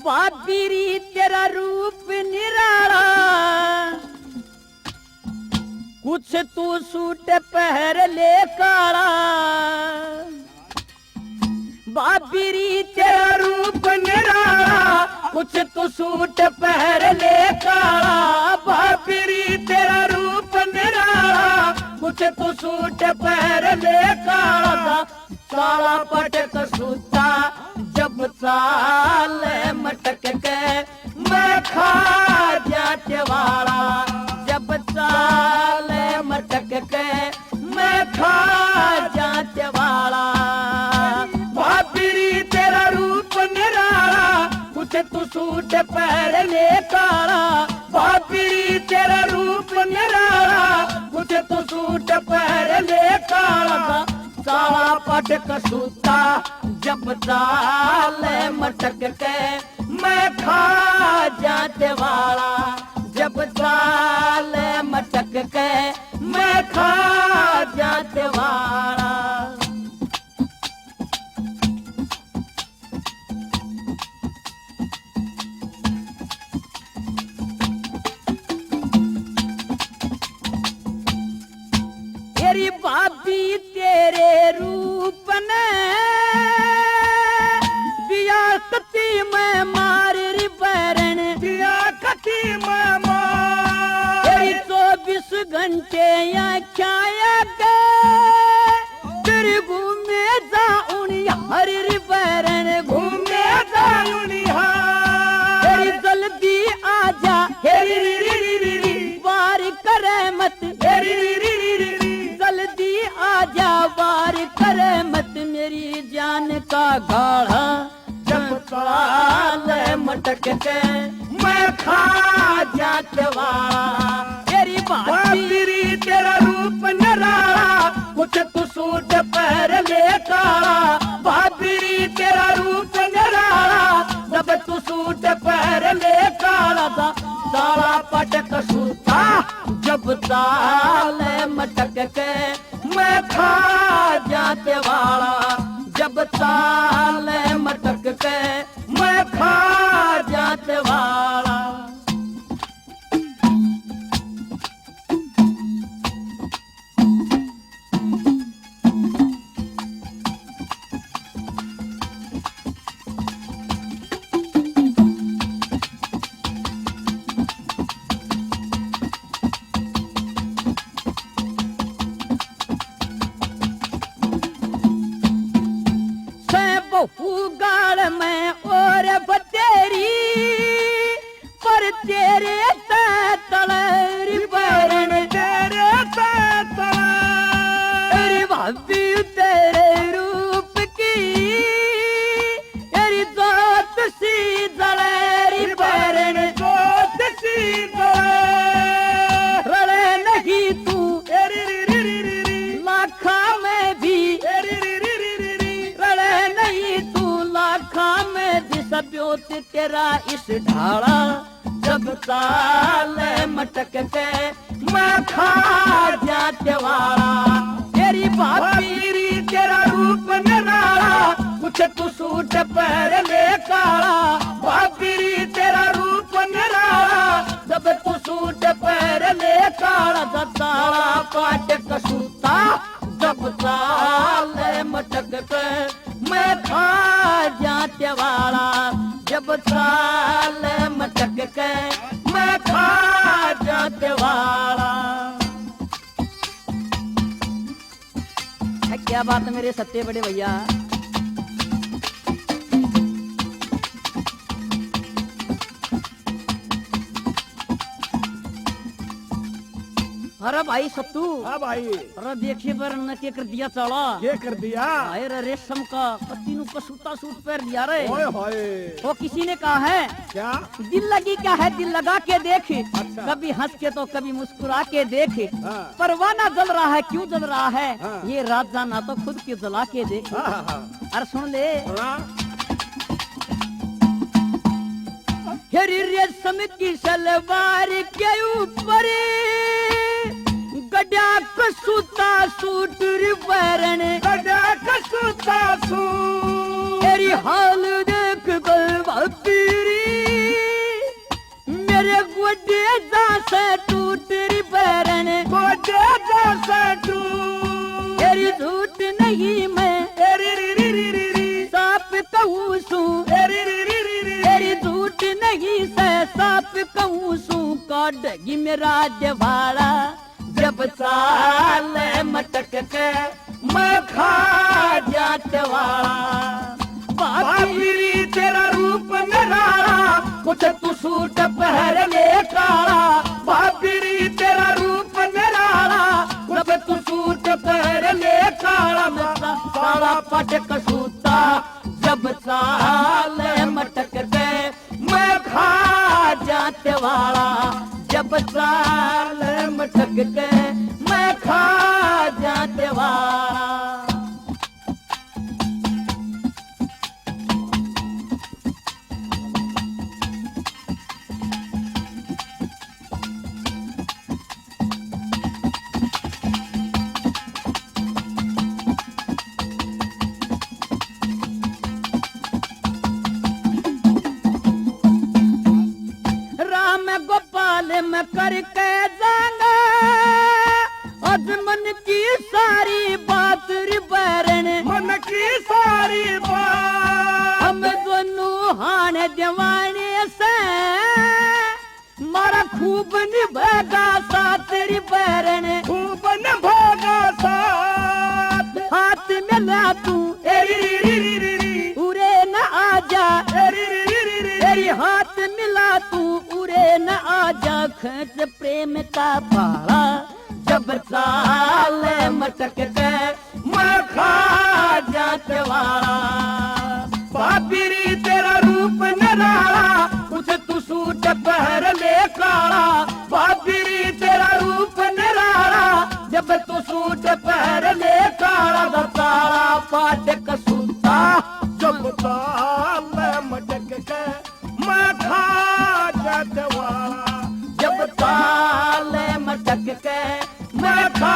बाबीरी तेरा रूप निराला, कुछ तू सूट पहर ले काला। बाबीरी तेरा रूप निराला, कुछ तू सूट पहर ले काला। बाबीरी तेरा रूप निराला, कुछ तू सूट पहर ले काला। काला पटक सूता जब चाल मटक के मैं खा जाते वाला। जब चाल मटक के मैं खा जाते वाला। बाबीरी तेरा रूप निराला, कुछ तू सूट पहर ले काला। बाबीरी तेरा रूप निराला, कुछ तू सूट पहर ले काला। काला पटक सूता जब चाल मटक के मैं खा जाते वाला। जब चाल मटक के मैं खा जाते वाला। तेरी बाबी तेरे रूप ने दिया कती में मार री बैरन। दिया कती में मार। तेरी 24 घंटे या छाया के तेरी घूमे जाऊनी हर री बैरन। घूमे जाऊनी हर। तेरी जल्दी आजा हेरी री री री री वार करे मत। हेरी री री री री जल्दी आजा वार करे मत। मेरी जान का गाढ़ा जब चाल मटक के मैं खा जाते वाला। तेरी बाबीरी तेरा रूप निराला, कुछ तू सूट पहर ले काला। बाबीरी तेरा रूप निराला, जब तू सूट पहर ले काला। काला पटक सूता जब चाल मटक के मैं खा जाते वाला। जब चाल मटक के मैं खा जाते वाला। गाड़ में और बतेरी पर तेरे तलरी बैरन। तेरे तेरी भाभी तेरे रूप की तेरी जोत सी जलेरी बैरन। जोत सी रड़े नहीं तू लाखा में भी। रड़े नहीं तू लाखा में भी। सब्योत तेरा इस ढाला जब चाल मटक के मैं खा जाते वाला। तेरी बाबीरी तेरा रूप निराला, कुछ तू सूट पहर ले काला। बाबीरी तेरा रूप निराला, जब तू सूट पहर ले काला। काला पटक सूता जब चाल मटक के मैं खा जाते वाला। जब चाल मटक के मैं खा जाते वाला। क्या बात है मेरे सत्य बड़े भैया। अरे भाई सत्तू। हाँ भाई। अरे देखिए पर न के कर दिया चला। ये कर दिया। अरे रेशम का पत्ती नु कसूता सूट पहन दिया रे। ओए होए। वो किसी ने कहा है क्या? दिल लगी क्या है दिल लगा के देख। अच्छा। कभी हंस के तो कभी मुस्कुरा के देख। हाँ। परवाना जल रहा है क्यों जल रहा है। हाँ। ये रात जाना तो खुद के जला के देख। हाँ हाँ हाँ। अरे सुन ले। सुना? हेरी रेशम की सलवार के ऊपर गड्ढा कसूता सूट बैरन। गड्ढा कसूता सूट। तेरी हाल देख कर तेरी डगी मेरा देवाड़ा जब चाल मटक के मैं खा जाते वाला बाबरी तेरा रूप निराला कुछ तू सूट पहन ले काला बाबरी तेरा रूप निराला कुछ तू सूट पहन ले काला काला पटक सूता जब चाल मटक के मैं खा जाते वाला जब चाल मटक के मैं खा जाते वाला गोपाल में करके जाना अजमन की सारी बात रिबरन मन की सारी बात हम दोनों हान जवाने से मारा खूब निभेगा साथ रिबरन खूब निभेगा साथ हाथ में ला तू उरे न आजा तेरी हाथ मिला तू उरे न आजा खच प्रेम का पाला जब चाल मटक के मैं खा जाते वाला बाबरी तेरा रूप निराला कुछ तू सूट पहन ले काला बाबरी तेरा रूप निराला जब तू सूट पहन ले काला काला पाटक सूता जब चाल मटक के मैं खा जाते वाला जब चाल मटक के मैं खा